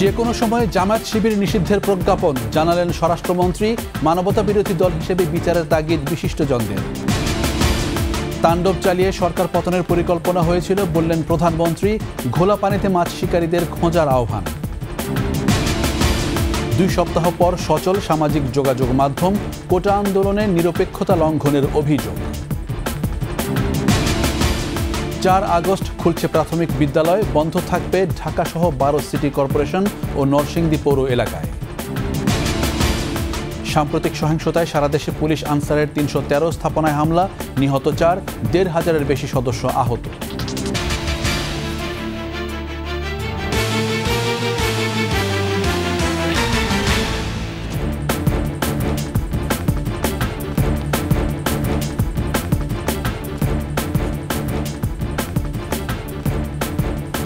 যে কোনো সময় জামায়াত শিবির নিষিদ্ধের প্রজ্ঞাপন জানালেন স্বরাষ্ট্রমন্ত্রী। মানবতা বিরোধী দল হিসেবে বিচারের তাগিদ বিশিষ্টজনদের। তাণ্ডব চালিয়ে সরকার পতনের পরিকল্পনা হয়েছিল বললেন প্রধানমন্ত্রী। ঘোলা পানিতে মাছ শিকারীদের খোঁজার আহ্বান। 2 সপ্তাহ পর সচল সামাজিক যোগাযোগ মাধ্যম। কোটা আন্দোলনে নিরপেক্ষতা লঙ্ঘনের অভিযোগ। 4 আগস্ট খুলছে প্রাথমিক বিদ্যালয়। বন্ধ থাকবে ঢাকাসহ 12 সিটি কর্পোরেশন ও নরসিংদী পৌর এলাকায়। সাম্প্রতিক সহিংসতায় সারা দেশে পুলিশ আনসারের 313 স্থাপনায় হামলা। নিহত 4, 1,500-এর বেশি সদস্য আহত।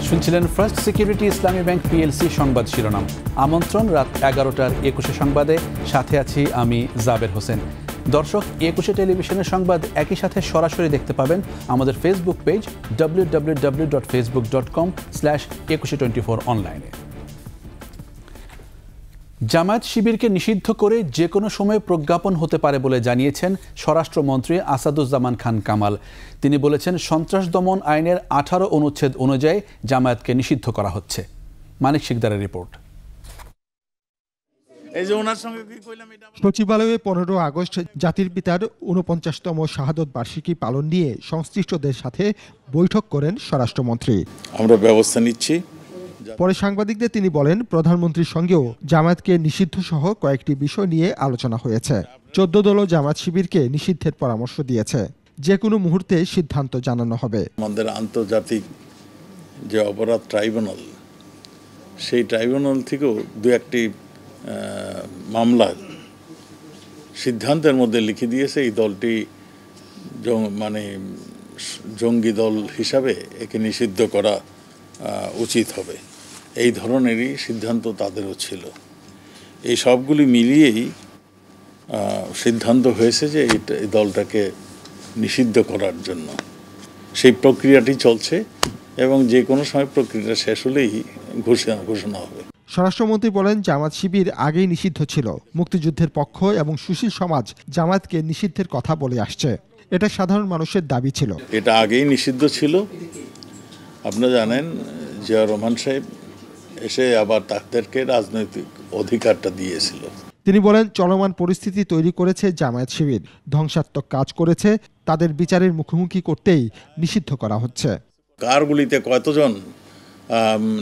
শুনছিলেন ফার্স্ট সিকিউরিটি ইসলামী ব্যাংক পিএলসি সংবাদ শিরোনাম। আমন্ত্রণ রাত 11টার 21 সংবাদে। সাথে আছি আমি জাবের হোসেন। দর্শক, 21 টেলিভিশনের সংবাদ একই সাথে সরাসরি দেখতে পাবেন আমাদের ফেসবুক পেজ www.facebook.com/2124 অনলাইনে। জামায়াত শিবিরকে নিষিদ্ধ করে যে কোনো সময় প্রজ্ঞাপন হতে পারে বলে জানিয়েছেন স্বরাষ্ট্রমন্ত্রী আসাদুজ্জামান খান কামাল। তিনি বলেছেন, সন্ত্রাস দমন আইনের 18 অনুচ্ছেদ অনুযায়ী জামায়াতকে নিষিদ্ধ করা হচ্ছে। মানিক শিকদারের রিপোর্ট। সচিবালয়ে 15 আগস্ট জাতির পিতার 49তম শাহাদত বার্ষিকী পালন নিয়ে সংশ্লিষ্টদের সাথে বৈঠক করেন স্বরাষ্ট্রমন্ত্রী। আমরা ব্যবস্থা নিচ্ছি। পরে সাংবাদিকদের তিনি বলেন, প্রধানমন্ত্রীর সঙ্গেও জামায়াতকে নিষিদ্ধ সহ কয়েকটি বিষয় নিয়ে আলোচনা হয়েছে। 14 দলও জামায়াত শিবিরকে নিষিদ্ধের পরামর্শ দিয়েছে। যে কোনো মুহূর্তে সিদ্ধান্ত জানানো হবে। আমাদের আন্তর্জাতিক যে অপরাধ ট্রাইব্যুনাল, সেই ট্রাইব্যুনাল থেকেও 2-1টি মামলা সিদ্ধান্তের মধ্যে লিখে দিয়েছে এই দলটি জঙ্গি দল হিসাবে একে নিষিদ্ধ করা উচিত হবে। এই ধরনেরই সিদ্ধান্ত তাদেরও ছিল। এই সবগুলি মিলিয়েই সিদ্ধান্ত হয়েছে যে এই দলটাকে নিষিদ্ধ করার জন্য। সেই প্রক্রিয়াটি চলছে এবং যে কোনো সময় প্রক্রিয়াটা শেষ হলেই ঘোষণা হবে। স্বরাষ্ট্রমন্ত্রী বলেন, জামায়াত শিবির আগেই নিষিদ্ধ ছিল। মুক্তিযুদ্ধের পক্ষ এবং সুশীল সমাজ জামায়াতকে নিষিদ্ধের কথা বলে আসছে। এটা সাধারণ মানুষের দাবি ছিল। এটা আগেই নিষিদ্ধ ছিল। আপনারা জানেন, জিয়া রহমান সাহেব এসে আবার তাদেরকে রাজনৈতিক অধিকারটা দিয়েছিল। তিনি বলেন, চলমান পরিস্থিতি তৈরি করেছে জামায়াত শিবির, ধ্বংসাত্মক কাজ করেছে। তাদের বিচারের মুখোমুখি করতেই নিষিদ্ধ করা হচ্ছে। কার গুলিতে কতজন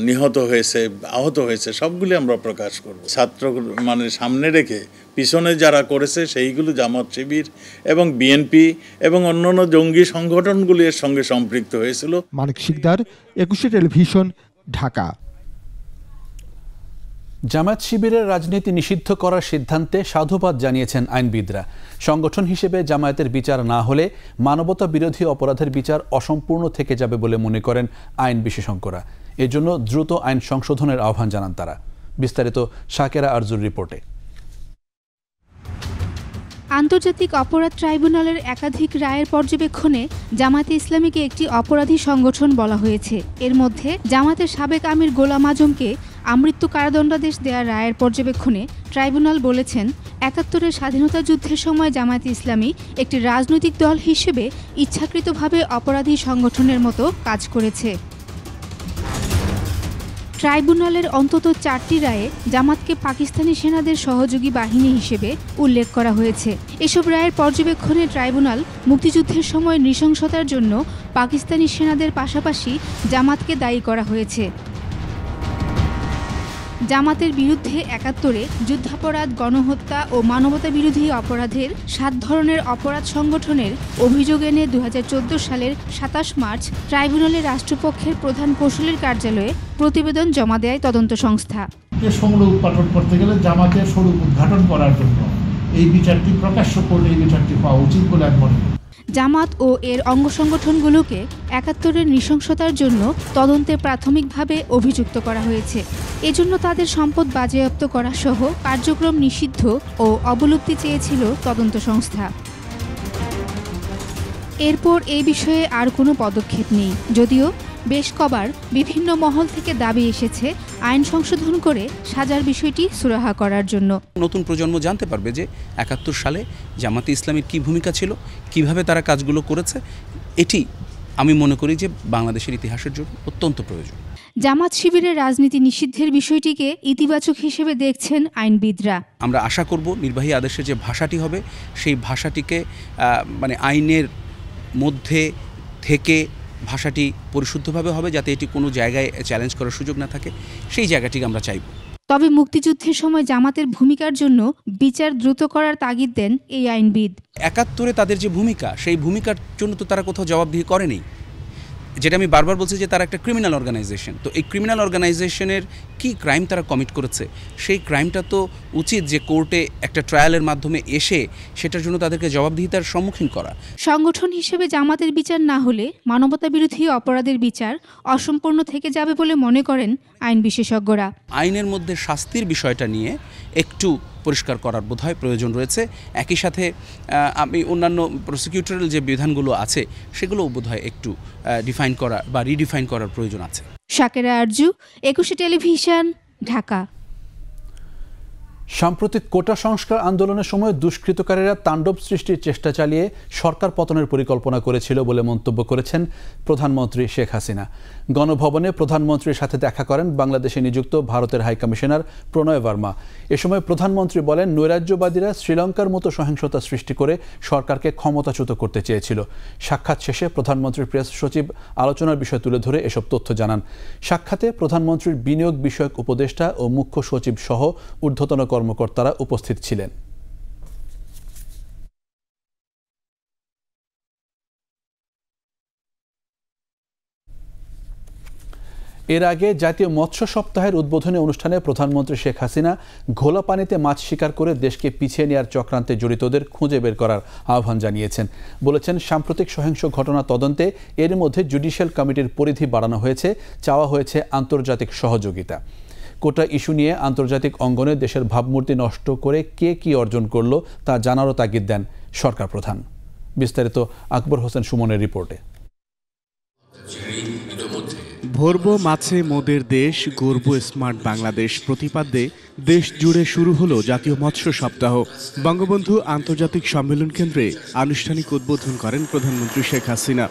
নিহত হয়েছে, আহত হয়েছে, সবগুলি আমরা প্রকাশ করব। ছাত্র সামনে রেখে পিছনে যারা করেছে সেইগুলো জামায়াত শিবির এবং বিএনপি এবং অন্যান্য জঙ্গি সংগঠনগুলি এর সঙ্গে সম্পৃক্ত হয়েছিল। মানিক শিকদার, 21 টেলিভিশন, ঢাকা। জামায়াত শিবিরের রাজনীতি নিষিদ্ধ করার সিদ্ধান্তে সাধুবাদ জানিয়েছেন আইনবিদরা। সংগঠন হিসেবে জামায়াতের বিচার না হলে মানবতা বিরোধী অপরাধের বিচার অসম্পূর্ণ থেকে যাবে বলে মনে করেন আইন বিশেষজ্ঞরা। এজন্য দ্রুত আইন সংশোধনের আহ্বান জানান তারা। বিস্তারিত শাকেরা আরজুর রিপোর্টে। আন্তর্জাতিক অপরাধ ট্রাইব্যুনালের একাধিক রায়ের পর্যবেক্ষণে জামায়াতে ইসলামীকে একটি অপরাধী সংগঠন বলা হয়েছে। এর মধ্যে জামায়াতের সাবেক আমির গোলাম আজমকে আমৃত্যু কারাদণ্ডাদেশ দেওয়ার রায়ের পর্যবেক্ষণে ট্রাইব্যুনাল বলেছেন, ৭১-এর স্বাধীনতা যুদ্ধের সময় জামায়াতে ইসলামী একটি রাজনৈতিক দল হিসেবে ইচ্ছাকৃতভাবে অপরাধী সংগঠনের মতো কাজ করেছে। ট্রাইব্যুনালের অন্তত 4টি রায়ে জামাতকে পাকিস্তানি সেনাদের সহযোগী বাহিনী হিসেবে উল্লেখ করা হয়েছে। এসব রায়ের পর্যবেক্ষণে ট্রাইব্যুনাল মুক্তিযুদ্ধের সময় নৃশংসতার জন্য পাকিস্তানি সেনাদের পাশাপাশি জামাতকে দায়ী করা হয়েছে। জামাতের বিরুদ্ধে ৭১-এ যুদ্ধাপরাধ, গণহত্যা ও মানবতা বিরোধী অপরাধের 7 ধরনের অপরাধ সংগঠনের অভিযোগ এনে 2014 সালের 27 মার্চ ট্রাইব্যুনালে রাষ্ট্রপক্ষের প্রধান কৌঁসুলির কার্যালয়ে প্রতিবেদন জমা দেয় তদন্ত সংস্থা। সমূল উৎপাদন করতে গেলে জামাতের স্বরূপ উদ্ঘাটন করার জন্য এই বিচারটি প্রকাশ্য করলে এই বিচারটি হওয়া উচিত বলে আমি মনে করি। জামাত ও এর অঙ্গ সংগঠনগুলোকে ৭১-এর নৃশংসতার জন্য তদন্তে প্রাথমিকভাবে অভিযুক্ত করা হয়েছে। এজন্য তাদের সম্পদ বাজেয়াপ্ত করা সহ কার্যক্রম নিষিদ্ধ ও অবলুপ্তি চেয়েছিল তদন্ত সংস্থা। এরপর এই বিষয়ে আর কোনো পদক্ষেপ নেই। যদিও বেশ কবার বিভিন্ন মহল থেকে দাবি এসেছে আইন সংশোধন করে সাজার বিষয়টি সুরাহা করার জন্য। নতুন প্রজন্ম জানতে পারবে যে ৭১ সালে জামাতে ইসলামীর কী ভূমিকা ছিল, কিভাবে তারা কাজগুলো করেছে। এটি আমি মনে করি যে বাংলাদেশের ইতিহাসের জন্য অত্যন্ত প্রয়োজন। জামাত শিবিরের রাজনীতি নিষিদ্ধের বিষয়টিকে ইতিবাচক হিসেবে দেখছেন আইনবিদরা। আমরা আশা করব নির্বাহী আদেশে যে ভাষাটি হবে সেই ভাষাটিকে আইনের মধ্যে থেকে ভাষাটি পরিশুদ্ধভাবে হবে, যাতে এটি কোনো জায়গায় চ্যালেঞ্জ করার সুযোগ না থাকে, সেই জায়গাটিকে আমরা চাইব। তবে মুক্তিযুদ্ধের সময় জামাতের ভূমিকার জন্য বিচার দ্রুত করার তাগিদ দেন এই আইনবিদ। ৭১ তাদের যে ভূমিকা, সেই ভূমিকার জন্য তো তারা কোথাও জবাবদিহি করেনি। যেটা আমি বারবার বলছি যে তারা একটা ক্রিমিনাল অর্গানাইজেশন। তো এই ক্রিমিনাল অর্গানাইজেশনের কি ক্রাইম তারা কমিট করেছে, সেই ক্রাইমটা তো উচিত যে কোর্টে একটা ট্রায়ালের মাধ্যমে এসে সেটার জন্য তাদেরকে জবাবদিহিতার সম্মুখীন করা। সংগঠন হিসেবে জামাতের বিচার না হলে মানবতাবিরোধী অপরাধের বিচার অসম্পূর্ণ থেকে যাবে বলে মনে করেন আইন বিশেষজ্ঞরা। আইনের মধ্যে শাস্তির বিষয়টা নিয়ে একটু পরিষ্কার করার বোধহয় প্রয়োজন রয়েছে। একই সাথে আমি অন্যান্য প্রসিকিউটরাল যে বিধানগুলো আছে সেগুলো বোধহয় একটু ডিফাইন করা বা রিডিফাইন করার প্রয়োজন আছে। শাকেরা আরজু, ২১ টেলিভিশন, ঢাকা। সাম্প্রতিক কোটা সংস্কার আন্দোলনের সময় দুষ্কৃতকারীরা তাণ্ডব সৃষ্টির চেষ্টা চালিয়ে সরকার পতনের পরিকল্পনা করেছিল বলে মন্তব্য করেছেন প্রধানমন্ত্রী শেখ হাসিনা। গণভবনে প্রধানমন্ত্রীর সাথে দেখা করেন বাংলাদেশে নিযুক্ত ভারতের হাইকমিশনার প্রণয় বর্মা। এ সময় প্রধানমন্ত্রী বলেন, নৈরাজ্যবাদীরা শ্রীলঙ্কার মতো সহিংসতা সৃষ্টি করে সরকারকে ক্ষমতাচ্যুত করতে চেয়েছিল। সাক্ষাৎ শেষে প্রধানমন্ত্রীর প্রেস সচিব আলোচনার বিষয় তুলে ধরে এসব তথ্য জানান। সাক্ষাতে প্রধানমন্ত্রীর বিনিয়োগ বিষয়ক উপদেষ্টা ও মুখ্য সচিব সহ ঊর্ধ্বতন কর্মকর্তারা উপস্থিত ছিলেন। এর আগে জাতীয় মৎস্য সপ্তাহের উদ্বোধনী অনুষ্ঠানে প্রধানমন্ত্রী শেখ হাসিনা ঘোলা পানিতে মাছ শিকার করে দেশকে পিছিয়ে নেওয়ার চক্রান্তে জড়িতদের খুঁজে বের করার আহ্বান জানিয়েছেন। বলেছেন, সাম্প্রতিক সহিংস ঘটনা তদন্তে এর মধ্যে জুডিশিয়াল কমিটির পরিধি বাড়ানো হয়েছে, চাওয়া হয়েছে আন্তর্জাতিক সহযোগিতা। কোটা ইস্যু নিয়ে আন্তর্জাতিক অঙ্গনে দেশের ভাবমূর্তি নষ্ট করে কে কি অর্জন করল তা জানারও তাগিদ দেন সরকার প্রধান। বিস্তারিত আকবর হোসেন সুমনের রিপোর্টে। ভরবো মাছে মোদের দেশ, গর্ব স্মার্ট বাংলাদেশ প্রতিপাদ্যে দেশ জুড়ে শুরু হলো জাতীয় মৎস্য সপ্তাহ। বঙ্গবন্ধু আন্তর্জাতিক সম্মেলন কেন্দ্রে আনুষ্ঠানিক উদ্বোধন করেন প্রধানমন্ত্রী শেখ হাসিনা।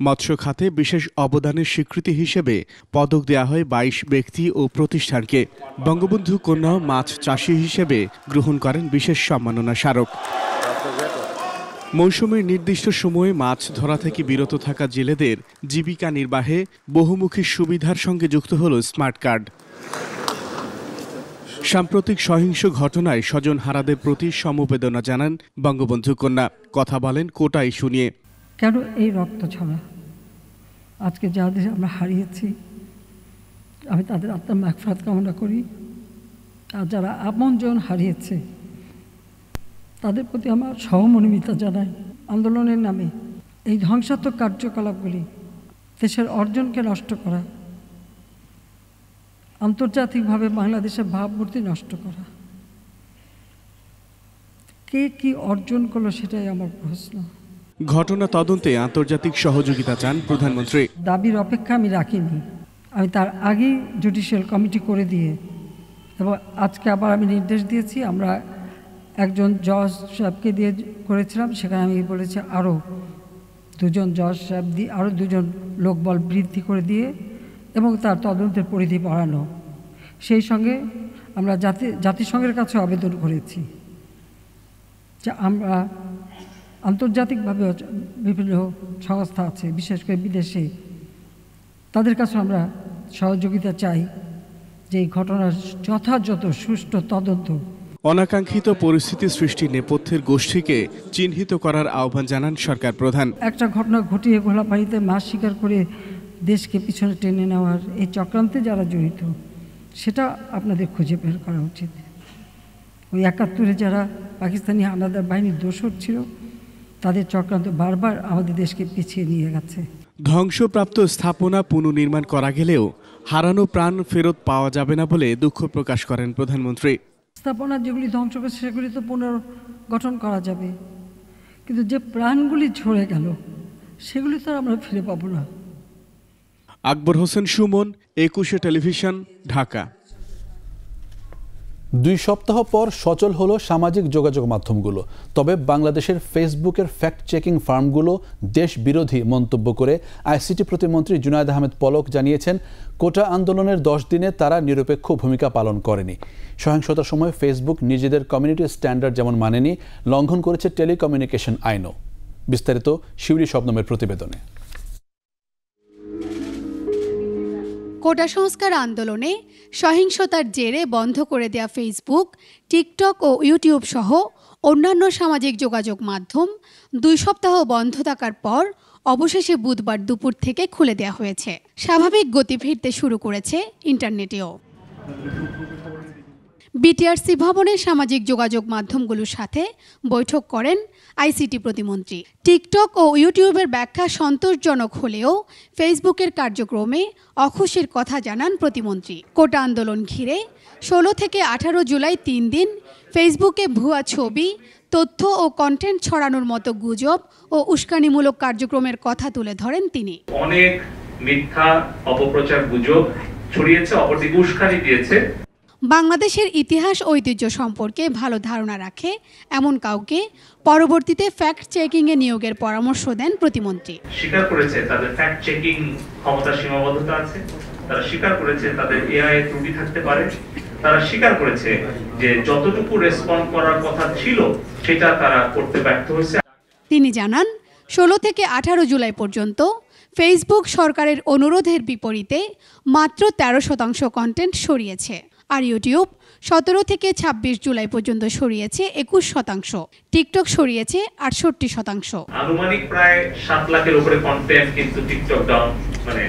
মৎস্য খাতে বিশেষ অবদানের স্বীকৃতি হিসেবে পদক দেয়া হয় ২২ ব্যক্তি ও প্রতিষ্ঠানকে। বঙ্গবন্ধু কন্যা মাছ চাষি হিসেবে গ্রহণ করেন বিশেষ সম্মাননা স্মারক। মৌসুমের নির্দিষ্ট সময়ে মাছ ধরা থেকে বিরত থাকা জেলেদের জীবিকা নির্বাহে বহুমুখী সুবিধার সঙ্গে যুক্ত হল স্মার্ট কার্ড। সাম্প্রতিক সহিংস ঘটনায় স্বজনহারাদের প্রতি সমবেদনা জানান বঙ্গবন্ধু কন্যা। কথা বলেন কোটা ইস্যু নিয়ে। কেন এই রক্ত ছড়া? আজকে যাদের আমরা হারিয়েছি, আমি তাদের আত্মার মাগফিরাত কামনা করি। আর যারা আপনজন হারিয়েছে তাদের প্রতি আমার সহমর্মিতা জানাই। আন্দোলনের নামে এই ধ্বংসাত্মক কার্যকলাপগুলি দেশের অর্জনকে নষ্ট করা, আন্তর্জাতিকভাবে বাংলাদেশের ভাবমূর্তি নষ্ট করা, কে কি অর্জন করলো সেটাই আমার প্রশ্ন। ঘটনা তদন্তে আন্তর্জাতিক সহযোগিতা চান প্রধানমন্ত্রী। দাবির অপেক্ষা আমি রাখিনি, আমি তার আগেই জুডিশিয়াল কমিটি করে দিয়ে এবং আজকে আবার আমি নির্দেশ দিয়েছি। আমরা একজন জজ সাহেবকে দিয়ে করেছিলাম, সেখানে আমি বলেছি আরও 2জন জজ সাহেব দিয়ে আরও 2জন লোকবল বৃদ্ধি করে দিয়ে এবং তার তদন্তের পরিধি বাড়ানো। সেই সঙ্গে আমরা জাতিসংঘের কাছে আবেদন করেছি যে আমরা আন্তর্জাতিকভাবে বিভিন্ন সংস্থা আছে, বিশেষ করে বিদেশে, তাদের কাছে আমরা সহযোগিতা চাই যে এই ঘটনার যথাযথ সুষ্ঠু তদন্ত। অনাকাঙ্ক্ষিত পরিস্থিতি সৃষ্টির নেপথ্যের গোষ্ঠীকে চিহ্নিত করার আহ্বান জানান সরকার প্রধান। একটা ঘটনা ঘটিয়ে ঘোলা পানিতে মাছ শিকার করে দেশকে পিছনে টেনে নেওয়ার এই চক্রান্তে যারা জড়িত, সেটা আপনাদের খুঁজে বের করা উচিত। ওই ৭১-এ যারা পাকিস্তানি হানাদার বাহিনীর দোসর ছিল, তাদের চক্রান্ত বারবার আমাদের দেশকে পিছিয়ে নিয়ে গেছে। ধ্বংসপ্রাপ্ত স্থাপনা পুনর্নির্মাণ করা গেলেও হারানো প্রাণ ফেরত পাওয়া যাবে না বলে দুঃখ প্রকাশ করেন প্রধানমন্ত্রী। স্থাপনা যেগুলি ধ্বংস করেছে সেগুলি তো পুনর্গঠন করা যাবে, কিন্তু যে প্রাণগুলি ঝরে গেল সেগুলি তো আমরা ফিরে পাবো না। আকবর হোসেন সুমন, একুশে টেলিভিশন, ঢাকা। 2 সপ্তাহ পর সচল হলো সামাজিক যোগাযোগ মাধ্যমগুলো। তবে বাংলাদেশের ফেসবুকের ফ্যাক্ট চেকিং ফার্মগুলো দেশ বিরোধী মন্তব্য করে আইসিটি প্রতিমন্ত্রী জুনায়েদ আহমেদ পলক জানিয়েছেন, কোটা আন্দোলনের 10 দিনে তারা নিরপেক্ষ ভূমিকা পালন করেনি। সহিংসতার সময় ফেসবুক নিজেদের কমিউনিটি স্ট্যান্ডার্ড যেমন মানেনি, লঙ্ঘন করেছে টেলিকমিউনিকেশন আইনও। বিস্তারিত শিউলি শবনমের প্রতিবেদনে। কোটা সংস্কার আন্দোলনে সহিংসতার জেরে বন্ধ করে দেয়া ফেসবুক, টিকটক ও ইউটিউব সহ অন্যান্য সামাজিক যোগাযোগ মাধ্যম 2 সপ্তাহ বন্ধ থাকার পর অবশেষে বুধবার দুপুর থেকে খুলে দেয়া হয়েছে। স্বাভাবিক গতি ফিরতে শুরু করেছে ইন্টারনেটেও। বিটিআরসি ভবনে সামাজিক যোগাযোগ মাধ্যমগুলোর সাথে বৈঠক করেন আইসিটি প্রতিমন্ত্রী। টিকটক ও ইউটিউবের ব্যাখ্যা সন্তোষজনক হলেও ফেসবুকের কার্যক্রমে অখুশির কথা জানান প্রতিমন্ত্রী। কোটা আন্দোলন ঘিরে 16 থেকে 18 জুলাই 3 দিন ফেসবুকে ভুয়া ছবি, তথ্য ও কন্টেন্ট ছড়ানোর মতো গুজব ও উস্কানিমূলক কার্যক্রমের কথা তুলে ধরেন তিনি। অনেক মিথ্যা অপপ্রচার গুজব ছড়িয়েছে, অপরদিকে উস্কানি দিয়েছে। বাংলাদেশের ইতিহাস ঐতিহ্য সম্পর্কে ভালো ধারণা রাখে এমন কাউকে পরবর্তীতে ফ্যাক্ট চেকিংয়ে নিয়োগের পরামর্শ দেন প্রতিমন্ত্রী। স্বীকার করেছে তাদের ফ্যাক্ট চেকিং ক্ষমতার সীমাবদ্ধতা আছে, তারা স্বীকার করেছে তাদের এআই ত্রুটি থাকতে পারে, তারা স্বীকার করেছে যে যতটুকু রেসপন্ড করার কথা ছিল সেটা তারা করতে ব্যর্থ হয়েছে। তিনি জানান, 16 থেকে 18 জুলাই পর্যন্ত ফেসবুক সরকারের অনুরোধের বিপরীতে মাত্র 13% কন্টেন্ট সরিয়েছে, আর ইউটিউব 17 থেকে 26 জুলাই পর্যন্ত সরিয়েছে 21%, টিকটক সরিয়েছে 68%। আনুমানিক প্রায় 7 লাখের উপরে কন্টেন্ট কিন্তু টিকটক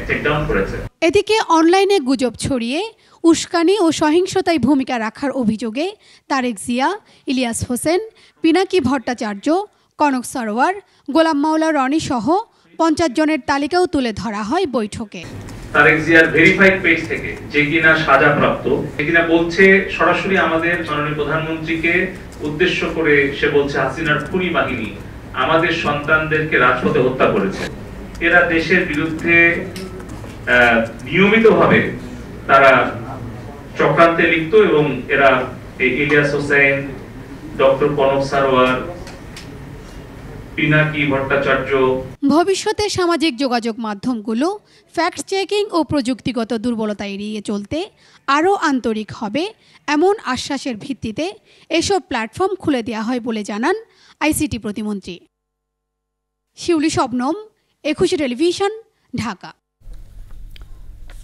টেক ডাউন করেছে। এদিকে অনলাইনে গুজব ছড়িয়ে উস্কানি ও সহিংসতায় ভূমিকা রাখার অভিযোগে তারেক জিয়া, ইলিয়াস হোসেন, পিনাকি ভট্টাচার্য, কনক সরোয়ার, গোলাম মাওলা রনি সহ 50 জনের তালিকাও তুলে ধরা হয় বৈঠকে। তারেক জিয়ার ভেরিফাইড পেজ থেকে যে কিনা সাজাপ্রাপ্ত, যে কিনা বলছে সরাসরি আমাদের মাননীয় প্রধানমন্ত্রীকে উদ্দেশ্য করে সে বলছে হাসিনার খুনি বাহিনী আমাদের সন্তানদেরকে রাজপথে হত্যা করেছে। এরা দেশের বিরুদ্ধে নিয়মিতভাবে তারা চক্রান্তে লিপ্ত এবং এরা ইলিয়াস হোসেন, ডক্টর কনক সরোয়ার, পিনাকি ভট্টাচার্য। ভবিষ্যতে সামাজিক যোগাযোগ মাধ্যমগুলো ফ্যাক্ট চেকিং ও প্রযুক্তিগত দুর্বলতা এড়িয়ে চলতে আরও আন্তরিক হবে এমন আশ্বাসের ভিত্তিতে এসব প্ল্যাটফর্ম খুলে দেওয়া হয় বলে জানান আইসিটি প্রতিমন্ত্রী। শিউলি শবনম, 21 টেলিভিশন, ঢাকা।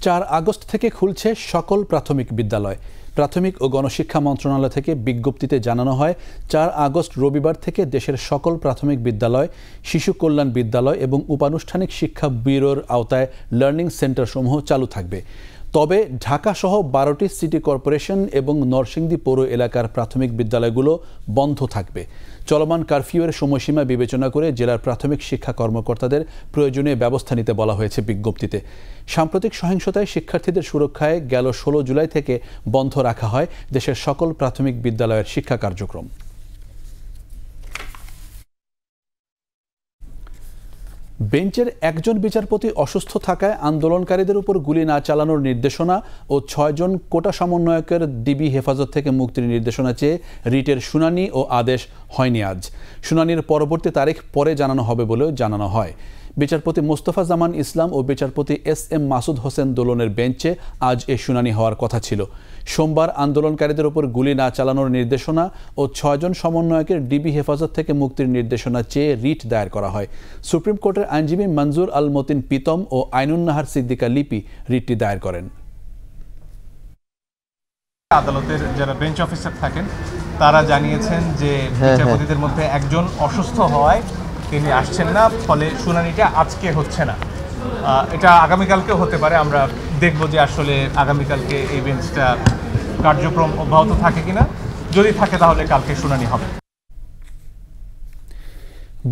4 আগস্ট থেকে খুলছে সকল প্রাথমিক বিদ্যালয়। প্রাথমিক ও গণশিক্ষা মন্ত্রণালয় থেকে বিজ্ঞপ্তিতে জানানো হয়, 4 আগস্ট রবিবার থেকে দেশের সকল প্রাথমিক বিদ্যালয়, শিশু কল্যাণ বিদ্যালয় এবং উপানুষ্ঠানিক শিক্ষা ব্যুরোর আওতায় লার্নিং সেন্টারসমূহ চালু থাকবে। তবে ঢাকাসহ 12টি সিটি কর্পোরেশন এবং নরসিংদী পৌর এলাকার প্রাথমিক বিদ্যালয়গুলো বন্ধ থাকবে। চলমান কারফিউয়ের সময়সীমা বিবেচনা করে জেলার প্রাথমিক শিক্ষা কর্মকর্তাদের প্রয়োজনীয় ব্যবস্থা নিতে বলা হয়েছে বিজ্ঞপ্তিতে। সাম্প্রতিক সহিংসতায় শিক্ষার্থীদের সুরক্ষায় গেল 16 জুলাই থেকে বন্ধ রাখা হয় দেশের সকল প্রাথমিক বিদ্যালয়ের শিক্ষা কার্যক্রম। বেঞ্চের একজন বিচারপতি অসুস্থ থাকায় আন্দোলনকারীদের উপর গুলি না চালানোর নির্দেশনা ও 6 জন কোটা সমন্বয়কের ডিবি হেফাজত থেকে মুক্তির নির্দেশনা চেয়ে রিটের শুনানি ও আদেশ হয়নি আজ। শুনানির পরবর্তী তারিখ পরে জানানো হবে বলেও জানানো হয়। বিচারপতি মোস্তফা জামান ইসলাম ও বিচারপতি এস.এম. মাসুদ হোসেন দোলনের বেঞ্চে আজ এ শুনানি হওয়ার কথা ছিল। সোমবার আন্দোলনকারীদের উপর গুলি না চালানোর নির্দেশনা ও 6 জন সমন্বয়কের ডিবি হেফাজত থেকে মুক্তির নির্দেশনা চেয়ে রিট দায়ের করা হয়। সুপ্রিম কোর্টের আইনজীবী মঞ্জুর আল মতিন পিতম ও আইনুন্নাহার সিদ্দিকা লিপি রিটটি দায়ের করেন। আদালতের যারা বেঞ্চ অফিসার থাকেন তারা জানিয়েছেন যে বিচারপতিদের মধ্যে একজন অসুস্থ হওয়ায় তিনি আসছেন না, ফলে শুনানিটা আজকে হচ্ছে না। এটা আগামীকালকেও হতে পারে। আমরা দেখব যে আসলে আগামীকালকে এই বেঞ্চটা কার্যক্রম অব্যাহত থাকে কিনা। যদি থাকে তাহলে কালকে শুনানি হবে।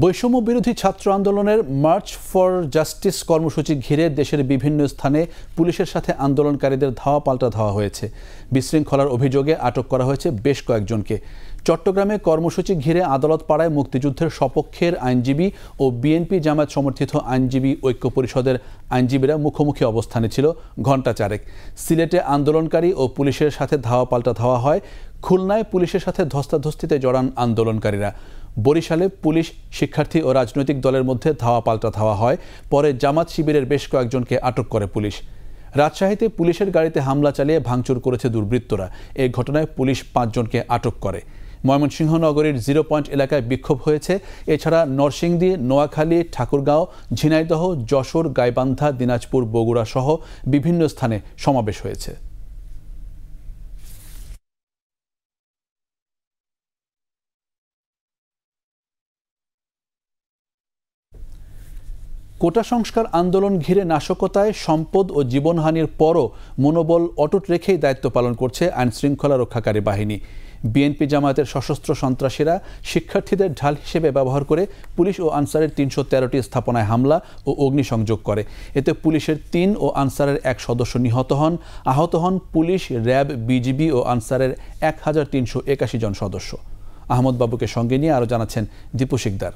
বৈষম্য বিরোধী ছাত্র আন্দোলনের মার্চ ফর জাস্টিস কর্মসূচি ঘিরে দেশের বিভিন্ন স্থানে পুলিশের সাথে আন্দোলনকারীদের ধাওয়া পাল্টা ধাওয়া হয়েছে। বিশৃঙ্খলার অভিযোগে আটক করা হয়েছে বেশ কয়েকজনকে। চট্টগ্রামে কর্মসূচি ঘিরে আদালত পাড়ায় মুক্তিযুদ্ধের সপক্ষের আইনজীবী ও বিএনপি জামায়াত সমর্থিত আইনজীবী ঐক্য পরিষদের আইনজীবীরা মুখোমুখি অবস্থানে ছিল ঘণ্টা চারেক। সিলেটে আন্দোলনকারী ও পুলিশের সাথে ধাওয়া পাল্টা ধাওয়া হয়। খুলনায় পুলিশের সাথে ধস্তাধস্তিতে জড়ান আন্দোলনকারীরা। বরিশালে পুলিশ, শিক্ষার্থী ও রাজনৈতিক দলের মধ্যে ধাওয়া পাল্টা ধাওয়া হয়। পরে জামাত শিবিরের বেশ কয়েকজনকে আটক করে পুলিশ। রাজশাহীতে পুলিশের গাড়িতে হামলা চালিয়ে ভাঙচুর করেছে দুর্বৃত্তরা। এই ঘটনায় পুলিশ 5 জনকে আটক করে। ময়মনসিংহ নগরীর 0 পয়েন্ট এলাকায় বিক্ষোভ হয়েছে। এছাড়া নরসিংদী, নোয়াখালী, ঠাকুরগাঁও, ঝিনাইদহ, যশোর, গাইবান্ধা, দিনাজপুর, বগুড়া সহ বিভিন্ন স্থানে সমাবেশ হয়েছে। কোটা সংস্কার আন্দোলন ঘিরে নাশকতায়, সম্পদ ও জীবনহানির পরও মনোবল অটুট রেখেই দায়িত্ব পালন করছে আইনশৃঙ্খলা রক্ষাকারী বাহিনী। বিএনপি জামায়াতের সশস্ত্র সন্ত্রাসীরা শিক্ষার্থীদের ঢাল হিসেবে ব্যবহার করে পুলিশ ও আনসারের 313টি স্থাপনায় হামলা ও অগ্নিসংযোগ করে। এতে পুলিশের 3 ও আনসারের 1 সদস্য নিহত হন। আহত হন পুলিশ, র্যাব, বিজিবি ও আনসারের 1381 জন সদস্য। আহমদ বাবুকে সঙ্গে নিয়ে আরও জানাচ্ছেন দীপু শিকদার।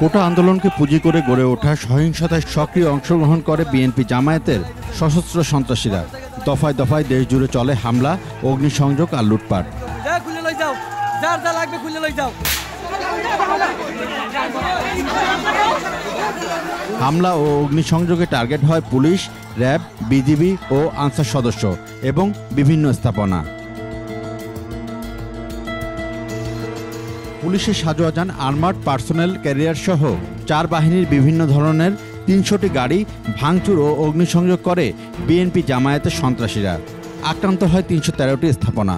কোটা আন্দোলনকে পুঁজি করে গড়ে ওঠা সহিংসতায় সক্রিয় অংশগ্রহণ করে বিএনপি জামায়াতের সশস্ত্র সন্ত্রাসীরা। দফায় দফায় দেশ জুড়ে চলে হামলা, অগ্নিসংযোগ আর লুটপাট। হামলা ও অগ্নিসংযোগে টার্গেট হয় পুলিশ, র্যাব, বিজিবি ও আনসার সদস্য এবং বিভিন্ন স্থাপনা। পুলিশের সাজোয়াজান আর্মার্ড পার্সোনেল ক্যারিয়ার সহ 4 বাহিনীর বিভিন্ন ধরনের 300টি গাড়ি ভাঙচুর ও অগ্নিসংযোগ করে বিএনপি জামায়াতের সন্ত্রাসীরা। আক্রান্ত হয় 313টি স্থাপনা।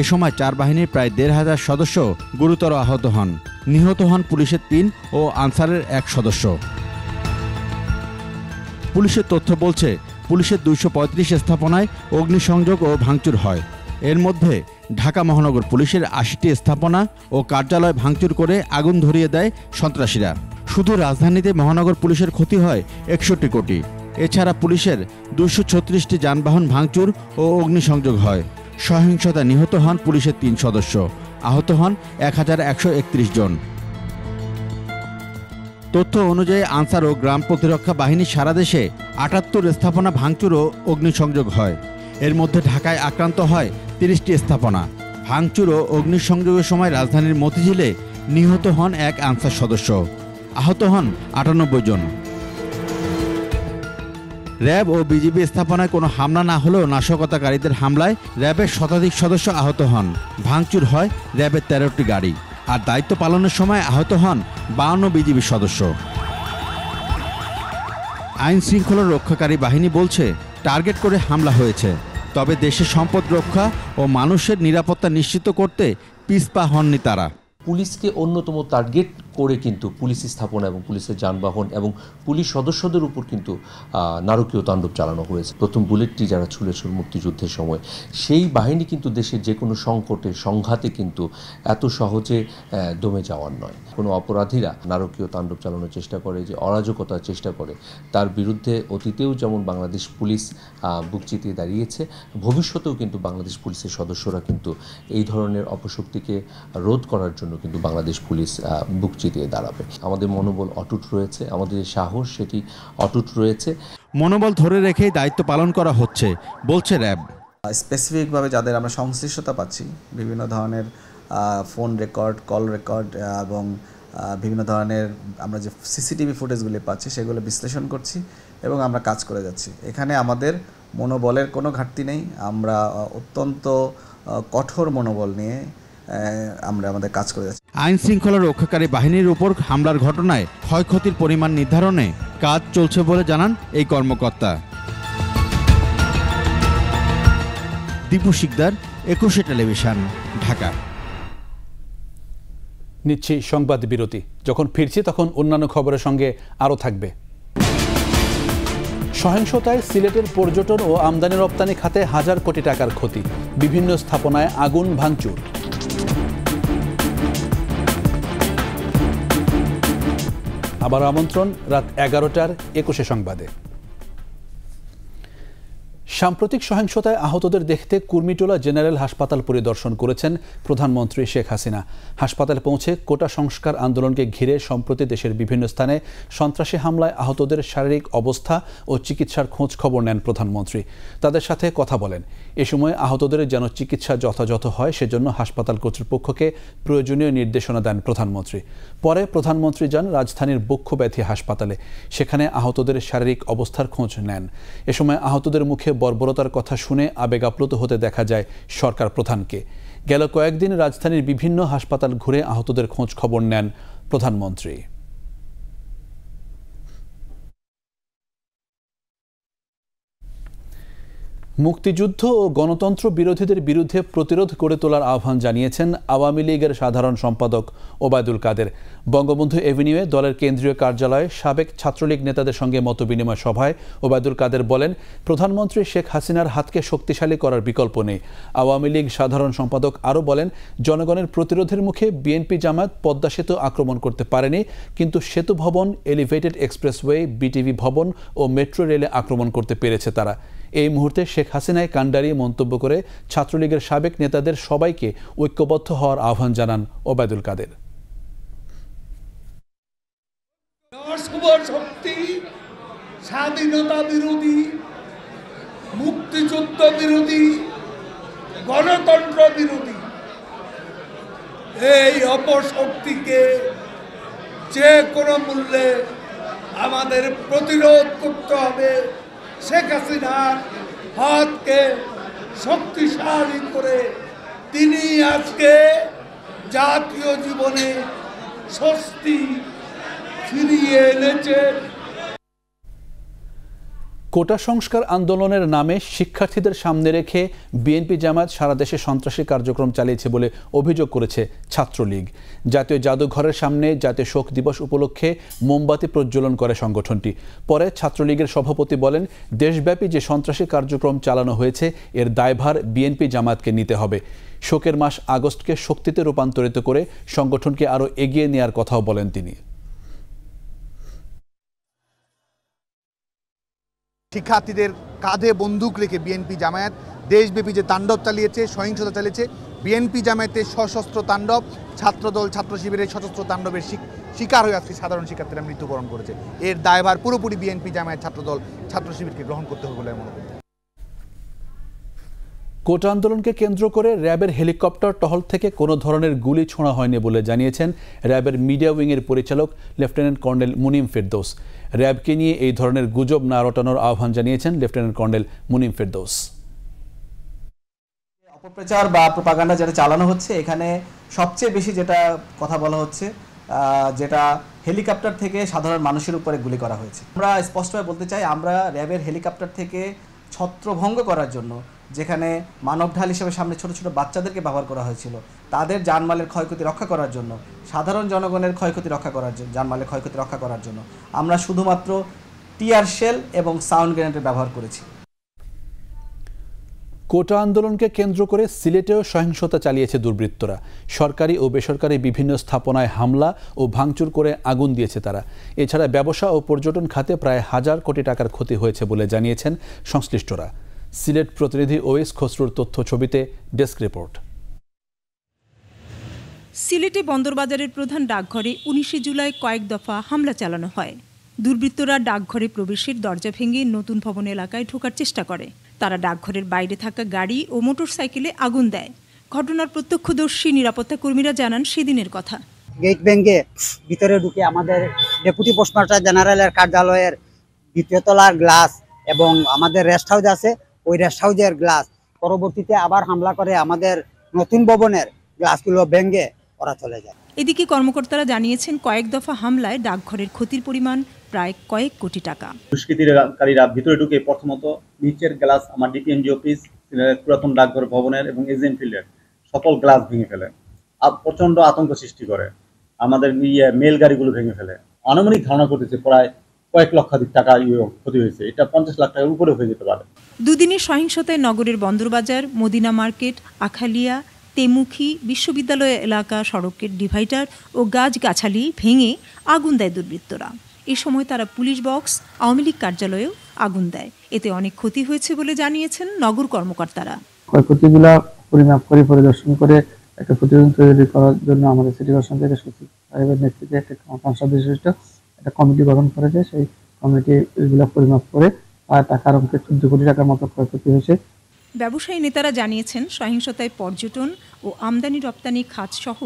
এ সময় 4 বাহিনীর প্রায় 1,500 সদস্য গুরুতর আহত হন। নিহত হন পুলিশের 3 ও আনসারের 1 সদস্য। পুলিশের তথ্য বলছে, পুলিশের 235 স্থাপনায় অগ্নিসংযোগ ও ভাঙচুর হয়। এর মধ্যে ঢাকা মহানগর পুলিশের 80টি স্থাপনা ও কার্যালয় ভাঙচুর করে আগুন ধরিয়ে দেয় সন্ত্রাসীরা। শুধু রাজধানীতে মহানগর পুলিশের ক্ষতি হয় 61 কোটি। এছাড়া পুলিশের 236টি যানবাহন ভাঙচুর ও অগ্নিসংযোগ হয়। সহিংসতায় নিহত হন পুলিশের 3 সদস্য, আহত হন 1131 জন। তথ্য অনুযায়ী আনসার ও গ্রাম প্রতিরক্ষা বাহিনী সারা দেশে 78 স্থাপনা ভাঙচুর ও অগ্নিসংযোগ হয়। এর মধ্যে ঢাকায় আক্রান্ত হয় 30টি স্থাপনা। ভাঙচুর ও অগ্নিসংযোগের সময় রাজধানীর মতিঝিলে নিহত হন 1 আনসার সদস্য, আহত হন 98 জন। র্যাব ও বিজিবি স্থাপনায় কোনো হামলা না হলেও নাশকতাকারীদের হামলায় র্যাবের শতাধিক সদস্য আহত হন। ভাঙচুর হয় র্যাবের 13টি গাড়ি। আর দায়িত্ব পালনের সময় আহত হন 52 বিজিবি সদস্য। আইন শৃঙ্খলা রক্ষাকারী বাহিনী বলছে, টার্গেট করে হামলা হয়েছে, তবে দেশের সম্পদ রক্ষা ও মানুষের নিরাপত্তা নিশ্চিত করতে পিছপা হননি তারা। পুলিশকে অন্যতম টার্গেট করে কিন্তু পুলিশ স্থাপনা এবং পুলিশের যানবাহন এবং পুলিশ সদস্যদের উপর কিন্তু নারকীয় তাণ্ডব চালানো হয়েছে। প্রথম বুলেটটি যারা ছুঁড়েছিল মুক্তিযুদ্ধের সময়, সেই বাহিনী কিন্তু দেশের যে কোনো সংকটে, সংঘাতে কিন্তু এত সহজে দমে যাওয়ার নয়। কোনো অপরাধীরা নারকীয় তাণ্ডব চালানোর চেষ্টা করে, যে অরাজকতার চেষ্টা করে, তার বিরুদ্ধে অতীতেও যেমন বাংলাদেশ পুলিশ বুক চিতিয়ে দাঁড়িয়েছে, ভবিষ্যতেও কিন্তু বাংলাদেশ পুলিশের সদস্যরা কিন্তু এই ধরনের অপশক্তিকে রোধ করার জন্য কিন্তু বাংলাদেশ পুলিশ বুক চিতিয়ে দাঁড়াবে। আমাদের মনোবল অটুট রয়েছে, আমাদের সাহস সেটি অটুট রয়েছে। মনোবল ধরে রেখেই দায়িত্ব পালন করা হচ্ছে বলছে র্যাব। স্পেসিফিকভাবে যাদের আমরা সংশ্লিষ্টতা পাচ্ছি, বিভিন্ন ধরনের ফোন রেকর্ড, কল রেকর্ড এবং বিভিন্ন ধরনের আমরা যে সিসিটিভি ফুটেজগুলি পাচ্ছি সেগুলো বিশ্লেষণ করছি এবং আমরা কাজ করে যাচ্ছি। এখানে আমাদের মনোবলের কোনো ঘাটতি নেই। আমরা অত্যন্ত কঠোর মনোবল নিয়ে আমরা আমাদের কাজ করে যাচ্ছি। আইন শৃঙ্খলা রক্ষাকারী বাহিনীর উপর হামলার ঘটনায় ক্ষয়ক্ষতির পরিমাণ নির্ধারণে কাজ চলছে বলে জানান এই কর্মকর্তা। দীপু শিকদার, 21 টেলিভিশন, ঢাকা। নিচ্ছি সংবাদ বিরতি। যখন ফিরছি তখন অন্যান্য খবরের সঙ্গে আরও থাকবে। সহিংসতায় সিলেটের পর্যটন ও আমদানি রপ্তানি খাতে হাজার কোটি টাকার ক্ষতি, বিভিন্ন স্থাপনায় আগুন ভাঙচুর। আবার আমন্ত্রণ রাত 11টার 21 সংবাদে। সাম্প্রতিক সহিংসতায় আহতদের দেখতে কুর্মিটোলা জেনারেল হাসপাতাল পরিদর্শন করেছেন প্রধানমন্ত্রী শেখ হাসিনা। হাসপাতালে পৌঁছে কোটা সংস্কার আন্দোলনকে ঘিরে সম্প্রতি দেশের বিভিন্ন স্থানে সন্ত্রাসী হামলায় আহতদের শারীরিক অবস্থা ও চিকিৎসার খোঁজ খবর নেন প্রধানমন্ত্রী। তাদের সাথে কথা বলেন। এ সময় আহতদের যেন চিকিৎসা যথাযথ হয় সেজন্য হাসপাতাল কর্তৃপক্ষকে প্রয়োজনীয় নির্দেশনা দেন প্রধানমন্ত্রী। পরে প্রধানমন্ত্রী যান রাজধানীর বক্ষব্যাধি হাসপাতালে, সেখানে আহতদের শারীরিক অবস্থার খোঁজ নেন। এ সময় আহতদের মুখে বর্বরতার কথা শুনে আবেগাপ্লুত হতে দেখা যায় সরকার প্রধানকে। গেল কয়েকদিন রাজধানীর বিভিন্ন হাসপাতাল ঘুরে আহতদের খোঁজ খবর নেন প্রধানমন্ত্রী। মুক্তিযুদ্ধ ও গণতন্ত্র বিরোধীদের বিরুদ্ধে প্রতিরোধ গড়ে তোলার আহ্বান জানিয়েছেন আওয়ামী লীগের সাধারণ সম্পাদক ওবায়দুল কাদের। বঙ্গবন্ধু এভিনিউয়ে দলের কেন্দ্রীয় কার্যালয়ে সাবেক ছাত্রলীগ নেতাদের সঙ্গে মতবিনিময় সভায় ওবায়দুল কাদের বলেন, প্রধানমন্ত্রী শেখ হাসিনার হাতকে শক্তিশালী করার বিকল্প নেই। আওয়ামী লীগ সাধারণ সম্পাদক আরও বলেন, জনগণের প্রতিরোধের মুখে বিএনপি জামায়াত পদ্মা সেতু আক্রমণ করতে পারেনি, কিন্তু সেতু ভবন, এলিভেটেড এক্সপ্রেসওয়ে, বিটিভি ভবন ও মেট্রো রেলে আক্রমণ করতে পেরেছে তারা। এই মুহূর্তে শেখ হাসিনায় কাণ্ডারি মন্তব্য করে ছাত্রলীগের সাবেক নেতাদের সবাইকে ঐক্যবদ্ধ হওয়ার আহ্বান জানান ওবায়দুল কাদের। শক্তি, স্বাধীনতা বিরোধী, মুক্তিযুদ্ধ বিরোধী, গণতন্ত্র বিরোধী এই অপশক্তিকে যে কোনো মূল্যে আমাদের প্রতিরোধ করতে হবে। শেখ হাসিনার হাতকে শক্তিশালী করে তিনি আজকে জাতীয় জীবনে স্বস্তি ফিরিয়ে এনেছেন। কোটা সংস্কার আন্দোলনের নামে শিক্ষার্থীদের সামনে রেখে বিএনপি জামায়াত সারা দেশে সন্ত্রাসী কার্যক্রম চালিয়েছে বলে অভিযোগ করেছে ছাত্রলীগ। জাতীয় জাদুঘরের সামনে জাতীয় শোক দিবস উপলক্ষে মোমবাতি প্রজ্বলন করে সংগঠনটি। পরে ছাত্রলীগের সভাপতি বলেন, দেশব্যাপী যে সন্ত্রাসী কার্যক্রম চালানো হয়েছে এর দায়ভার বিএনপি জামায়াতকে নিতে হবে। শোকের মাস আগস্টকে শক্তিতে রূপান্তরিত করে সংগঠনকে আরও এগিয়ে নেওয়ার কথাও বলেন তিনি। শিক্ষার্থীদের কাঁধে বন্দুক রেখে বিএনপি জামায়াত দেশব্যাপী যে তাণ্ডব চালিয়েছে, সহিংসতা চালিয়েছে, বিএনপি জামায়াতের সশস্ত্র তাণ্ডব, ছাত্রদল ছাত্র শিবিরের সশস্ত্র তাণ্ডবের শিকার হয়ে আজকে সাধারণ শিক্ষার্থীরা মৃত্যুবরণ করেছে। এর দায়ভার পুরোপুরি বিএনপি জামায়াত ছাত্রদল ছাত্র শিবিরকে গ্রহণ করতে হবে বলে মনে করি। কোটা আন্দোলনকে কেন্দ্র করে র্যাবের হেলিকপ্টার টহল থেকে কোনো ধরনের গুলি ছোঁড়া হয়নি বলে জানিয়েছেন র্যাবের মিডিয়া উইংয়ের পরিচালক লেফটেন্যান্ট কর্নেল মুনিম ফেরদৌস। র্যাবকে নিয়ে এই ধরনের গুজব না রটানোর আহ্বান জানিয়েছেন লেফটেন্যান্ট কর্নেল মুনিম ফেরদৌস। অপপ্রচার বা প্রপাগান্ডা যেটা চালানো হচ্ছে, এখানে সবচেয়ে বেশি যেটা কথা বলা হচ্ছে, যেটা হেলিকপ্টার থেকে সাধারণ মানুষের উপরে গুলি করা হয়েছে। আমরা স্পষ্টভাবে বলতে চাই, আমরা র্যাবের হেলিকপ্টার থেকে ছত্রভঙ্গ করার জন্য, যেখানে মানব ঢাল হিসেবে সামনে ছোট ছোট বাচ্চাদেরকে ব্যবহার করা হয়েছিল, তাদের জানমালের ক্ষয়ক্ষতি রক্ষা করার জন্য, সাধারণ জনগণের ক্ষয়ক্ষতি রক্ষা করার জন্য, জানমালের ক্ষয়ক্ষতি রক্ষা করার জন্য আমরা শুধুমাত্র টিয়ার শেল এবং সাউন্ড গ্রেনেডের ব্যবহার করেছি। কোটা আন্দোলনকে কেন্দ্র করে সিলেটেও সহিংসতা চালিয়েছে দুর্বৃত্তরা। সরকারি ও বেসরকারি বিভিন্ন স্থাপনায় হামলা ও ভাঙচুর করে আগুন দিয়েছে তারা। এছাড়া ব্যবসা ও পর্যটন খাতে প্রায় 1000 কোটি টাকার ক্ষতি হয়েছে বলে জানিয়েছেন সংশ্লিষ্টরা। সিলেট প্রতিনিধি ওয়েস খসরুর তথ্য ছবিতে ডেস্ক রিপোর্ট। সিলেটে বন্দরবাজারের প্রধান ডাকঘরে 19 জুলাই কয়েক দফা হামলা চালানো হয়। দুর্বৃত্তরা ডাকঘরে প্রবেশের দরজা ভেঙে নতুন ভবন এলাকায় ঢোকার চেষ্টা করে। তারা ডাকঘরের বাইরে থাকা গাড়ি ও মোটরসাইকেলে আগুন দেয়। ঘটনার প্রত্যক্ষদর্শী নিরাপত্তা কর্মীরা জানান সেদিনের কথা। গেট ভেঙে ভিতরে ঢুকে আমাদের ডেপুটি পোস্টমাস্টার জেনারেলের কার্যালয়ের 2য় তলার গ্লাস এবং আমাদের রেস্ট হাউস আছে, ওই রেস্ট হাউসের গ্লাস পরবর্তীতে আবার হামলা করে আমাদের নতুন ভবনের গ্লাসগুলো ভেঙে ওরা চলে যায়। এদিকে কর্মকর্তারা জানিয়েছেন, কয়েক দফা হামলায় ডাকঘরের ক্ষতির পরিমাণ প্রায় কয়েক কোটি টাকা। দুষ্কৃতিকারীরা ভিতরে ঢুকে প্রথমত নিচের গ্লাস, আমার ডিপিএমজি অফিস, পুরাতন ডাকঘর ভবনের এবং এজেন্ট ফিল্ডের সকল গ্লাস ভেঙে ফেলে, প্রচন্ড আতঙ্ক সৃষ্টি করে, আমাদের মেল গাড়িগুলো ভেঙে ফেলে। আনুমানিক ধারণা করতেছে প্রায় কয়েক লক্ষাধিক টাকা ক্ষতি হয়েছে, এটা 50 লাখ টাকার উপরে হয়ে যেতে পারে। দুদিনের সহিংসতায় নগরের বন্দরবাজার, মদিনা মার্কেট, আখালিয়া, তেমুখী, বিশ্ববিদ্যালয় এলাকা সড়কের ডিভাইডার ও গাছগাছালি ভেঙে আগুন দেয় দুর্বৃত্তরা। এ সময় তারা পুলিশ বক্স, আওয়ামী লীগ কার্যালয়েও আগুন দেয়। এতে অনেক ক্ষতি হয়েছে বলে জানিয়েছেন নগর কর্মকর্তারা। ক্ষয়ক্ষতিগুলো পরিমাপ করে পরিদর্শন করে একটা প্রতিবেদন তৈরি করার জন্য আমাদের সিটি কর্পোরেশন থেকে সচিব সাহেবের নেতৃত্বে একটা 5 সদস্য একটা কমিটি গঠন করেছে। সেই কমিটি এগুলো পরিমাপ করে টাকার অঙ্কে 14 কোটি টাকার মতো ক্ষয়ক্ষতি হয়েছে। ব্যবসায়ী নেতারা জানিয়েছেন সহিংসতায় পর্যটন ও আমদানি রপ্তানি খাত সহ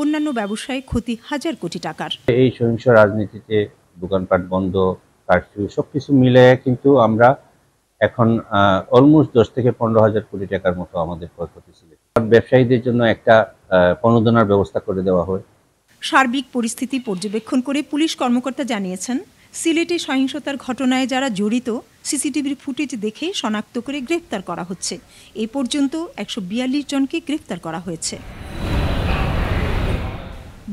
অন্যান্য ব্যবসায় ক্ষতি হাজার কোটি টাকার। এই সহিংস রাজনীতিতে দোকানপাট বন্ধ, কারফিউ সবকিছু মিলে কিন্তু আমরা এখন অলমোস্ট 10 থেকে 15,000 কোটি টাকার মতো আমাদের ক্ষয়ক্ষতি ছিল। ব্যবসায়ীদের জন্য একটা প্রণোদনার ব্যবস্থা করে দেওয়া হয়। সার্বিক পরিস্থিতি পর্যবেক্ষণ করে পুলিশ কর্মকর্তা জানিয়েছেন, সিলেটে সহিংসতার ঘটনায় যারা জড়িত সিসিটিভির ফুটেজ দেখে শনাক্ত করে গ্রেফতার করা হচ্ছে। এ পর্যন্ত 142 জনকে গ্রেফতার করা হয়েছে।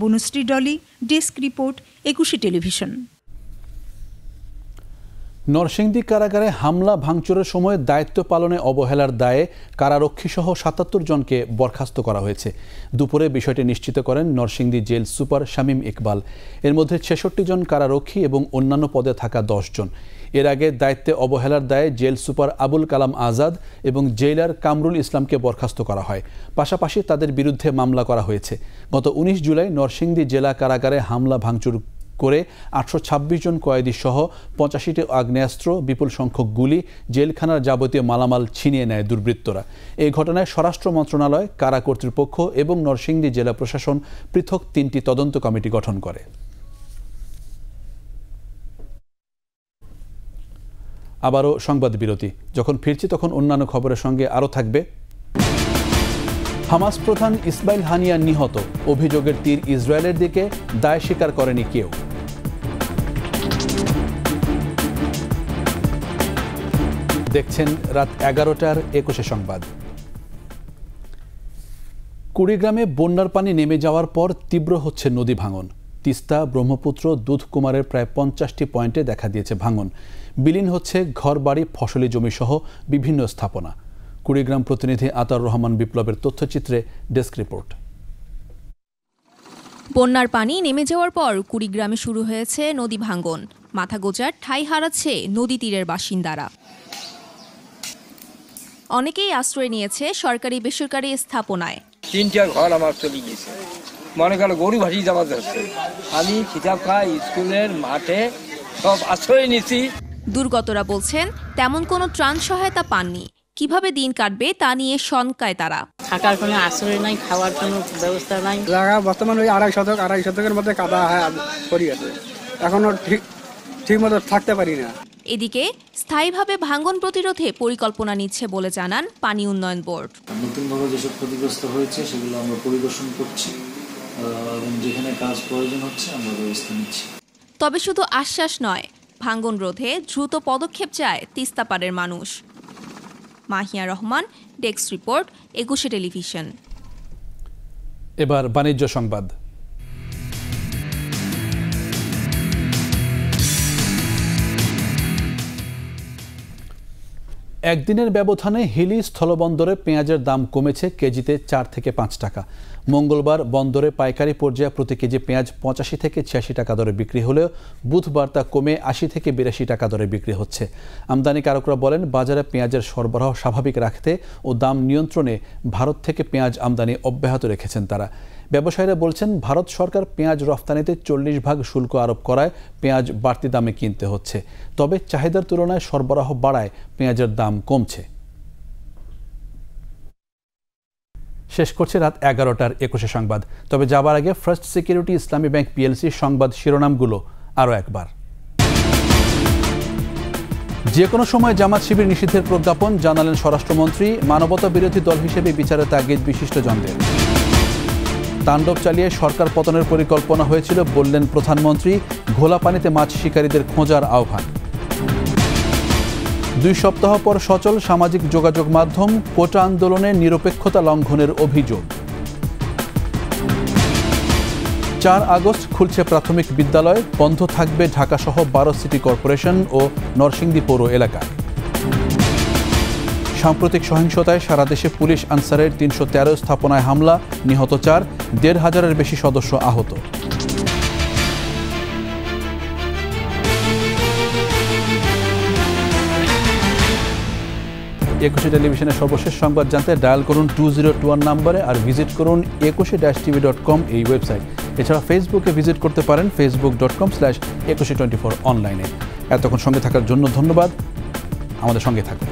Banasree Dolly, desk report, 21 television. Narsingdi কারাগারে হামলা ভাঙচুরের সময় দায়িত্ব পালনে অবহেলার দায়ে কারারক্ষীসহ 77 জনকে বরখাস্ত করা হয়েছে। দুপুরে বিষয়টি নিশ্চিত করেন নরসিংদী জেল সুপার শামীম ইকবাল। এর মধ্যে 66 জন কারারক্ষী এবং অন্যান্য পদে থাকা 10 জন। এর আগে দায়িত্বে অবহেলার দায়ে জেল সুপার আবুল কালাম আজাদ এবং জেলার কামরুল ইসলামকে বরখাস্ত করা হয়। পাশাপাশি তাদের বিরুদ্ধে মামলা করা হয়েছে। গত 19 জুলাই নরসিংদী জেলা কারাগারে হামলা ভাঙচুর করে 826 জন কয়েদি সহ 85টি আগ্নেয়াস্ত্র, বিপুল সংখ্যক গুলি, জেলখানার যাবতীয় মালামাল ছিনিয়ে নেয় দুর্বৃত্তরা। এই ঘটনায় স্বরাষ্ট্র মন্ত্রণালয়, কারা কর্তৃপক্ষ এবং নরসিংদী জেলা প্রশাসন পৃথক 3টি তদন্ত কমিটি গঠন করে। আবারও সংবাদ বিরতি। যখন ফিরছি তখন অন্যান্য খবরের সঙ্গে আরও থাকবে। হামাস প্রধান ইসমাইল হানিয়া নিহত, অভিযোগের তীর ইসরায়েলের দিকে, দায় স্বীকার করেনি কেউ। দেখছেন রাত 11টার 21 সংবাদ। কুড়িগ্রামে বন্যার পানি নেমে যাওয়ার পর তীব্র হচ্ছে নদী ভাঙন। তিস্তা, ব্রহ্মপুত্র, দুধকুমারের প্রায় 50টি পয়েন্টে দেখা দিয়েছে ভাঙন। বিলীন হচ্ছে ঘরবাড়ি, ফসলি জমি সহ বিভিন্ন স্থাপনা। কুড়িগ্রাম প্রতিনিধি আতার রহমান বিপ্লবের তথ্যচিত্রে ডেস্ক রিপোর্ট। বন্যার পানি নেমে যাওয়ার পর কুড়িগ্রামে শুরু হয়েছে নদী ভাঙন। মাথা গোজার ঠাঁই হারাচ্ছে নদী তীরের বাসিন্দারা। অনেকেই আশ্রয় নিয়েছে সরকারি বেসরকারি স্থাপনায়। 3টা ঘর আমার চলে গেছে, মনে করো গরু ভাসি যাওয়া যাচ্ছে। আমি খিতাব খাই স্কুলের মাঠে সব আশ্রয় নিয়েছি। দুর্গতরা বলছেন তেমন কোনো ত্রাণ সহায়তা পাননি। কিভাবে দিন কাটবে তা নিয়ে শঙ্কায় তারা। থাকার কোনো আশ্রয় নাই, খাওয়ার কোনো ব্যবস্থা নাই। জায়গা বর্তমান ওই 2.5 শতকের মধ্যে কাদা পড়ে গেছে, এখনো ঠিক মতো থাকতে পারি না। এদিকে স্থায়ীভাবে ভাঙন প্রতিরোধে পরিকল্পনা নিচ্ছে বলে জানান পানি উন্নয়ন বোর্ড। নতুনভাবে যেসব ক্ষতিগ্রস্ত হয়েছে সেগুলো আমরা পরিদর্শন করছি এবং যেখানে কাজ প্রয়োজন হচ্ছে আমরা ব্যবস্থা নিচ্ছি। তবে শুধু আশ্বাস নয়, ভাঙন রোধে দ্রুত পদক্ষেপ চায় তিস্তাপাড়ের মানুষ। Mahiya Rahman, desk report, 21 television. এবার বাণিজ্য সংবাদ। একদিনের ব্যবধানে হিলি স্থলবন্দরে পেঁয়াজের দাম কমেছে কেজিতে 4 থেকে 5 টাকা। মঙ্গলবার বন্দরে পাইকারি পর্যায়ে প্রতি কেজি পেঁয়াজ 85 থেকে 86 টাকা দরে বিক্রি হলেও বুধবার তা কমে 80 থেকে 82 টাকা দরে বিক্রি হচ্ছে। আমদানিকারকরা বলেন, বাজারে পেঁয়াজের সরবরাহ স্বাভাবিক রাখতে ও দাম নিয়ন্ত্রণে ভারত থেকে পেঁয়াজ আমদানি অব্যাহত রেখেছেন তারা। ব্যবসায়ীরা বলছেন, ভারত সরকার পেঁয়াজ রফতানিতে 40% শুল্ক আরোপ করায় পেঁয়াজ বাড়তি দামে কিনতে হচ্ছে। তবে চাহিদার তুলনায় সরবরাহ বাড়ায় পেঁয়াজের দাম কমছে। শেষ করছে রাত 11টার 21 সংবাদ। তবে যাবার আগে ফার্স্ট সিকিউরিটি ইসলামী ব্যাংক পিএলসি সংবাদ শিরোনামগুলো আরও একবার। যে কোনো সময় জামাত শিবির নিষিদ্ধের প্রজ্ঞাপন জানালেন স্বরাষ্ট্রমন্ত্রী। মানবতা বিরোধী দল হিসেবে বিচারে তাগিদ বিশিষ্টজনদের। তাণ্ডব চালিয়ে সরকার পতনের পরিকল্পনা হয়েছিল বললেন প্রধানমন্ত্রী। ঘোলা পানিতে মাছ শিকারীদের খোঁজার আহ্বান। 2 সপ্তাহ পর সচল সামাজিক যোগাযোগ মাধ্যম, কোটা আন্দোলনে নিরপেক্ষতা লঙ্ঘনের অভিযোগ। 4 আগস্ট খুলছে প্রাথমিক বিদ্যালয়, বন্ধ থাকবে ঢাকাসহ 12 সিটি কর্পোরেশন ও নরসিংদী পৌর এলাকায়। সাম্প্রতিক সহিংসতায় সারা দেশে পুলিশ আনসারের 313 স্থাপনায় হামলা, নিহত 4, 1,500-এর বেশি সদস্য আহত। একুশে টেলিভিশনের সর্বশেষ সংবাদ জানতে ডায়াল করুন 2021 নম্বরে আর ভিজিট করুন 21-tv.com এই ওয়েবসাইট। এছাড়া ফেসবুকে ভিজিট করতে পারেন facebook.com/2124 অনলাইনে। এতক্ষণ সঙ্গে থাকার জন্য ধন্যবাদ। আমাদের সঙ্গে থাকুন।